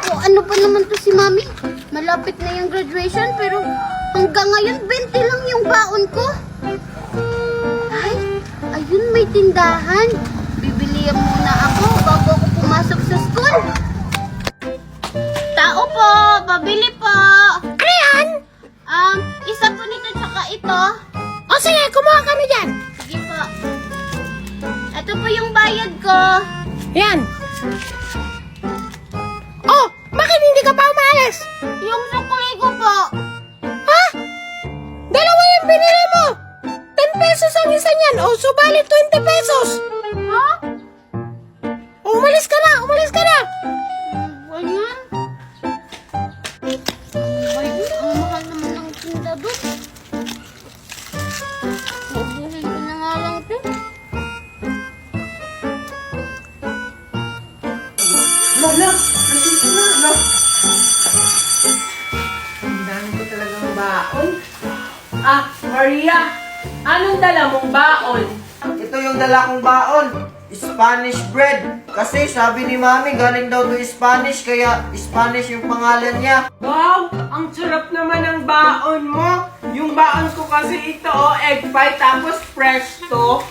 O ano pa naman to si Mami? Malapit na yung graduation pero hanggang ngayon 20 lang yung baon ko. Ay, ayun may tindahan. Bibili muna ako bago ako pumasok sa school. Tao po, pabili po. Ano yan? Isa po nito tsaka ito. O sige, kumuha ka na dyan. Sige po. Ito po yung bayad ko. Yan. Oh, bakit hindi ka pa umalis? Yung sukli ko po. Ha? Dalawa yung binili mo. 10 pesos ang isa niyan. O, subalit 20 pesos. Ha? Umalis ka na, umalis ka na. Ganyan? Ay, ang mahal naman ng tinda doon. Mabuhin ko na nga lang ito. Lola, nandito na, no? Ang dami ko talagang baon. Maria, anong dala mong baon? Ito yung dala kong baon. Spanish bread. Kasi sabi ni Mami, galing daw to Spanish, kaya Spanish yung pangalan niya. Wow, ang sarap naman ng baon mo. Yung baon ko kasi ito, egg pie, tapos fresh to.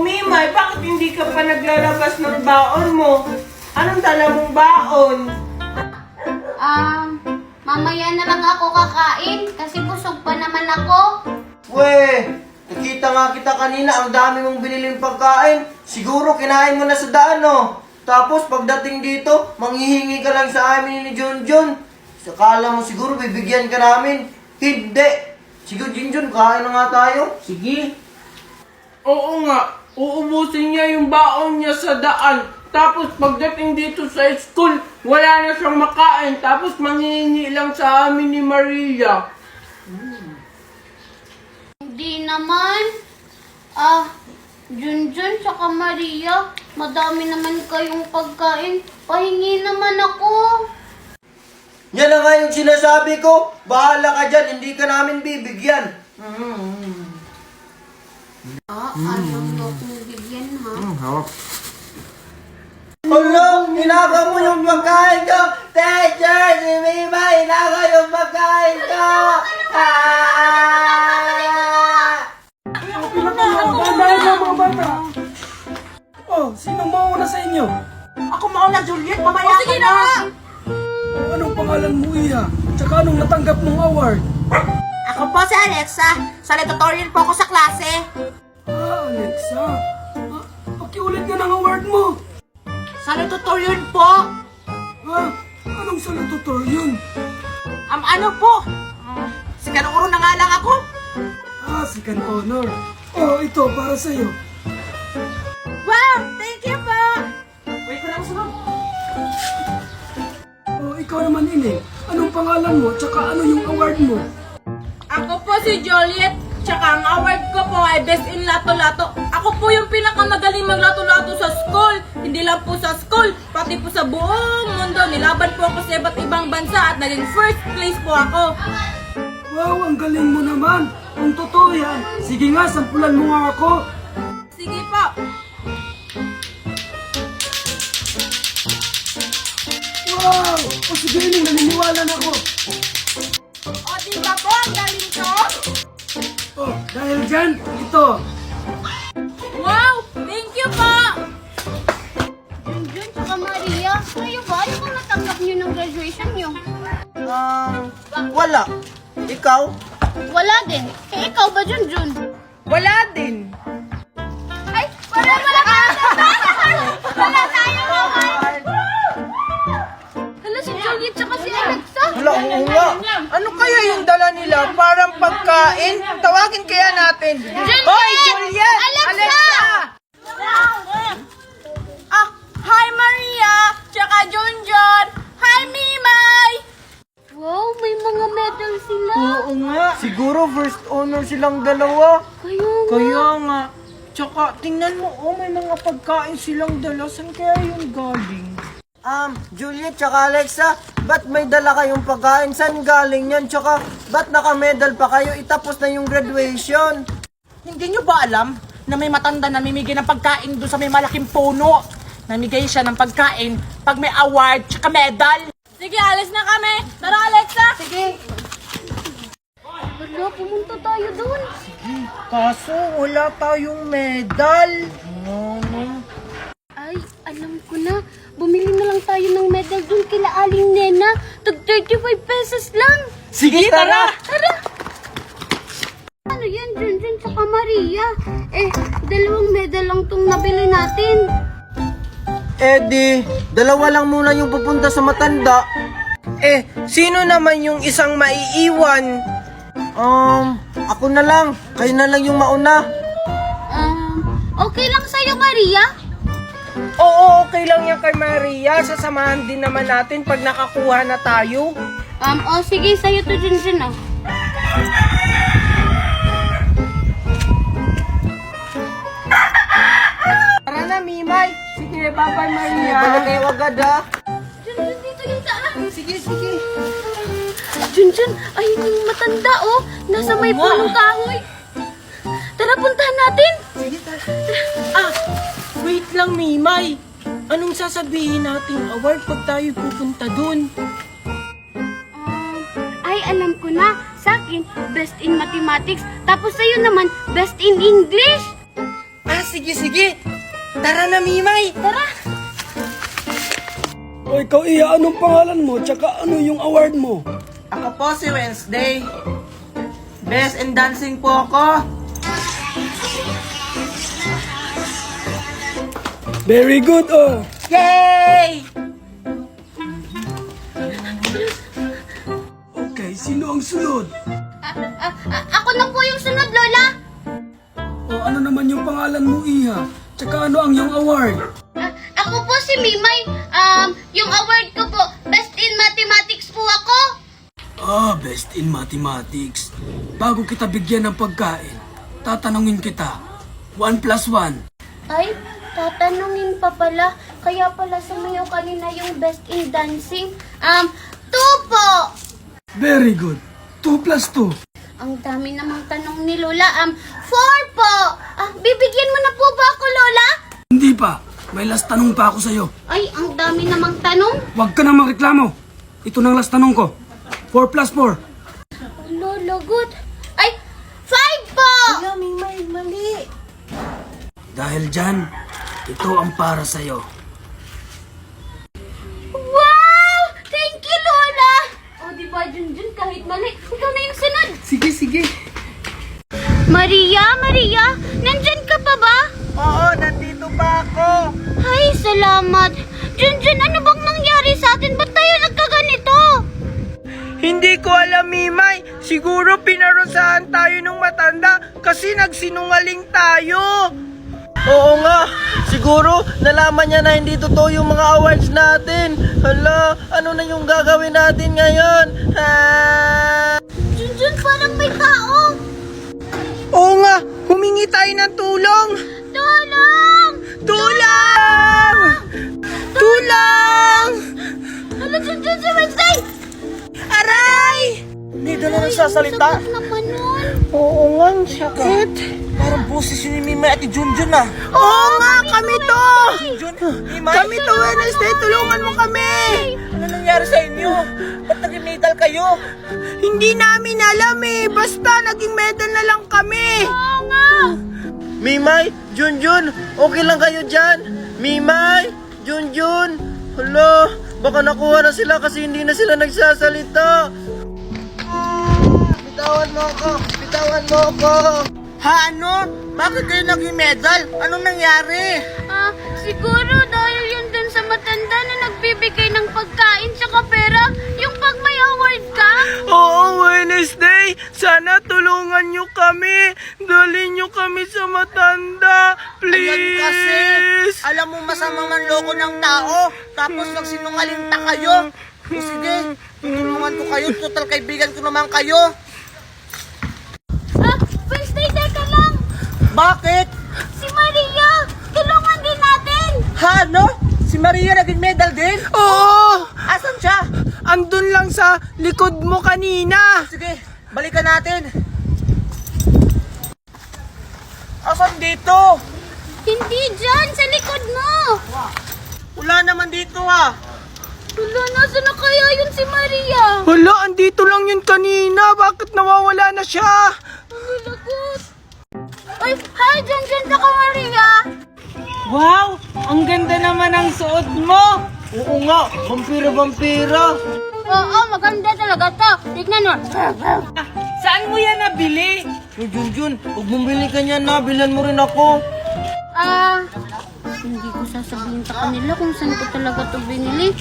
Mimay, bakit hindi ka pa naglalabas ng baon mo? Anong dala mong baon? Mamaya na lang ako kakain kasi busog pa naman ako. Weh, nakita nga kita kanina, ang dami mong biniling pagkain. Siguro kinain mo na sa daan, no? Tapos pagdating dito, manghihingi ka lang sa amin ni Junjun. Sakala mo siguro bibigyan ka namin. Hindi. Siguro Junjun, kain na nga tayo. Sige. Oo nga, uubusin niya yung baon niya sa daan. Tapos pagdating dito sa school, wala na siyang makain. Tapos manghihingi lang sa amin ni Maria. Hindi naman. Junjun tsaka Maria, madami naman kayong pagkain. Pahingi naman ako. Yan na nga yung sinasabi ko. Bahala ka dyan, hindi ka namin bibigyan. Ayaw mo akong bigyan, ha? Hala, inaga mo yung pagkain ko! Teacher, si Mima, inaga yung pagkain ko! Oh, sinong mauna sa inyo? Ako mauna, Juliet. Mamaya Sige na! Anong pangalan mo, Iya? Tsaka anong natanggap mong award? Ako po si Alexa. Salutatorian po ako sa klase. Alexa. Pakiulit nga ng award mo. Salutatorian po. Anong salutatorian? Ano po? Si Kanuro na nga lang ako. Second honor. Oh, ito para sa'yo. Wow! Thank you po! Wait ko lang sunod. Oh, ikaw naman, Ine. Anong pangalan mo? Tsaka ano yung award mo? Ako po si Joliet, tsaka ang award ko po ay Best in Lato-Lato. Ako po yung pinakamagaling maglato-lato sa school. Hindi lang po sa school, pati po sa buong mundo. Nilaban po ako sa iba't ibang bansa at naging first place po ako. Wow, ang galing mo naman. Kung totoo yan, sige nga, sampulan mo nga ako. Sige po. Wow! O sige, Ine, naniniwala na ako. O diba po, ang galing ko? Oh, dahil dyan, ito. Wow! Thank you po! Junjun tsaka Maria, kayo ba? Ano bang natanggap niyo ng graduation niyo? Wala. Ikaw? Wala din. Eh, ikaw ba, Junjun? Wala din. Ay, wala tayo! Wala tayo, award! Hala, si Juliet tsaka si Alexa. Wala, oo nga. Ano kaya yung dala nila? Parang pagkain? Tawagin kaya natin. Hoy, Juliet! Alexa! Hi Maria! Tsaka Junjun! Hi Mimay! Wow, may mga medal sila. Oo nga. Siguro first honor silang dalawa. Kaya nga. Tsaka, tingnan mo, may mga pagkain silang dala. Saan kaya yung galing? Juliet tsaka Alexa, ba't may dala kayong pagkain? Saan galing yan? Tsaka, ba't naka-medal pa kayo? Itapos na yung graduation. Hindi nyo ba alam na may matanda na mimigay ng pagkain doon sa may malaking puno? namigay siya ng pagkain pag may award tsaka medal. Sige, alis na kami. Tara, Alexa. Sige. Wala, pumunta tayo doon. Kaso wala tayong medal. Ay, alam ko na. Bumili na lang tayo ng medal doon kila Aling Nena. Tag 35 pesos lang. Sige, tara! Tara! Ano yan, Junjun tsaka Maria? Dalawang medal lang tong nabili natin. Eddie, dalawa lang muna yung pupunta sa matanda. Sino naman yung isang maiiwan? Ako na lang. Kayo na lang yung mauna. Okay lang sa'yo, Maria? Oo, okay lang yan kay Maria. Sasamahan din naman natin pag nakakuha na tayo. Sige, sa'yo to, Junjun, oh. Tara na, Mimay. Sige, bye-bye, Maria. Balik kayo agad ha. Junjun, dito yung daan. Sige, sige. Junjun, ayun yung matanda, oh. Nasa may punong kahoy. Tara, puntahan natin. Wait lang, Mimay. Anong sasabihin nating award pag tayo pupunta dun? Ay, alam ko na. Sa akin, best in mathematics. Tapos sa'yo naman, best in English. Sige, sige. Tara na, Mimay. Tara. O ikaw, Iya, anong pangalan mo? Tsaka ano yung award mo? Ako po si Wednesday. Best in dancing po ako. Very good, oh. Yay! Okay, sino ang sunod? Ako na po yung sunod, Lola. O ano naman yung pangalan mo, Iha? Tsaka ano ang yung award? Ako po si Mimay. Yung award ko po, best in mathematics po ako. Best in mathematics. Bago kita bigyan ng pagkain, tatanungin kita. 1 plus 1. Ay, tatanungin pa pala. Kaya pala sumayaw kanina yung best in dancing. 2 po. Very good. 2 plus 2. Ang dami namang tanong ni Lola. 4 po. Bibigyan mo na po ba ako, Lola? Hindi pa. May last tanong pa ako sa'yo. Ay, ang dami namang tanong. Huwag ka nang magreklamo. Ito nang last tanong ko. 4 plus 4. Lola, good. Ay, 5 po. Mimay, mali. Dahil dyan, ito ang para sa'yo. Wow! Thank you, Lola. Diba, Junjun, kahit mali, ikaw na yung sunod. Sige, sige. Maria, nandyan ka pa ba? Oo, nandito pa ako. Ay, salamat. Junjun, ano bang nangyari sa atin? Ba't tayo nagkaganito? Hindi ko alam, Mimay. Siguro pinarusahan tayo nung matanda kasi nagsinungaling tayo. Oo nga. Siguro, nalaman niya na hindi totoo yung mga awards natin. Hala, ano na yung gagawin natin ngayon? Junjun, parang may tao. Oo nga, humingi tayo ng tulong. Tulong! Tulong! Tulong! Hala, Junjun, si Wednesday! Aray! Hindi na nagsasalita. Sakit naman nun. Oo nga, ang sakit. Parang boses yun ni Mimay at ni Junjun ah. Oo nga, kami to! Mimay? Kami to, Wednesday, tulungan mo kami! Ano nangyari sa inyo? Ba't naging medal kayo? Hindi namin alam basta naging medal na lang kami. Oo nga. Mimay, Junjun, okay lang kayo dyan? Mimay, Junjun, hala, baka nakuha na sila kasi hindi na sila nagsasalita. Bitawan mo ako, bitawan mo ako. Ha, ano? Bakit kayo naging medal? Anong nangyari? Siguro dahil yun dun sa matanda na nagbibigay ng pagkain tsaka pera, yung pag may award ka. Oo, Wednesday, sana tulungan nyo kami. Dalhin nyo kami sa matanda, please. Ayan kasi, alam mo masamang manloko ng tao, tapos nagsinungaling ta kayo. O sige, tutulungan ko kayo, total kaibigan ko naman kayo. Wednesday, teka lang. Bakit? Si Maria, tulungan din natin. Ha, no? Si Maria naging medal din? Oo, Asan siya? andun lang sa likod mo kanina. Sige, balikan natin. Asan dito? Hindi dyan, sa likod mo. Wala naman dito ah. Wala, nasa na kaya yun si Maria? Hala, andito lang yun kanina. Bakit nawawala na siya? Ang lagot. Ay, hi, Junjun tsaka Maria. Wow! Ang ganda naman ang suot mo! Oo nga, vampira-vampira. Oo, maganda talaga to. Tignan mo. Saan mo yan nabili? Junjun, huwag mong bili ka niyan na, bilan mo rin ako. Hindi ko sasabihin sa kanila kung saan ko talaga to binili.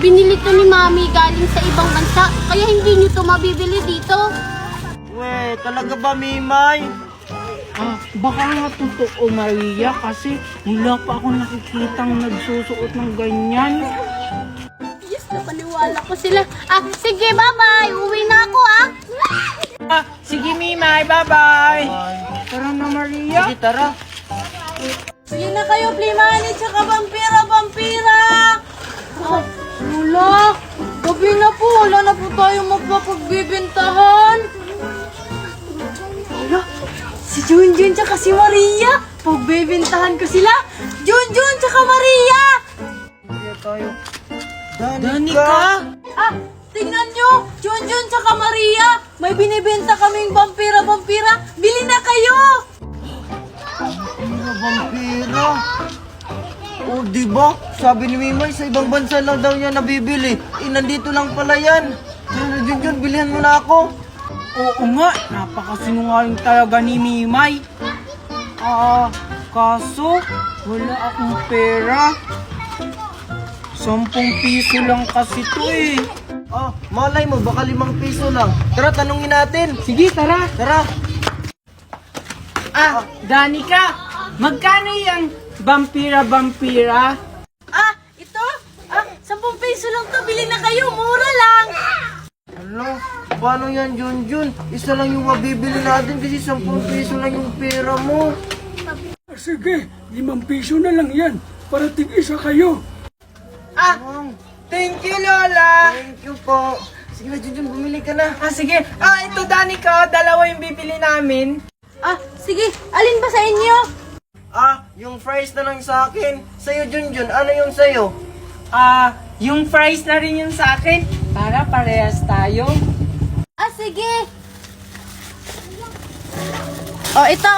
Binili to ni Mami galing sa ibang bansa, kaya hindi nyo to mabibili dito. We, talaga ba, Mimay? Baka nga totoo, Maria, kasi wala pa ako nakikitang nagsusuot ng ganyan. Yes, napaniwala ko sila. Sige, bye-bye. Uwi na ako, Sige, Mimay, bye-bye! Tara na, Maria. Sige, tara. Sige na kayo, Plimani, tsaka vampira! Wala, gabi na po, wala na po tayo magpapagbibintahan. Wala, si Junjun tsaka si Maria, pagbibintahan ko sila. Junjun tsaka Maria! Danica! Tingnan nyo, Junjun tsaka Maria, may binibenta kaming vampira, bili na kayo! Vampira? Oh, di ba? Sabi ni Mimay, sa ibang bansa lang daw niya nabibili. Nandito lang pala yan. Junjun, bilihan mo na ako. Oo nga, napakasinungaling talaga ni Mimay. Kaso, wala akong pera. 10 piso lang kasi to eh. Malay mo, baka 5 piso lang. Tara, tanungin natin. Sige, tara. Tara. Danica, magkano yung vampira? Ito? 10 piso lang to, bili na kayo, mura lang! Ano? Paano yan, Junjun? Isa lang yung mabibili natin kasi 10 piso lang yung pera mo. Sige, 5 piso na lang yan. Para tig-isa kayo. Thank you, Lola. Thank you po. Sige na, Junjun, bumili ka na. Sige. Ito, Danica, dalawa yung bibili namin. Sige, alin ba sa inyo? Yung fries na lang sa akin. Sa'yo, Junjun, ano yung sa'yo? Yung fries na rin yung sa akin. Para parehas tayo. Sige. Ito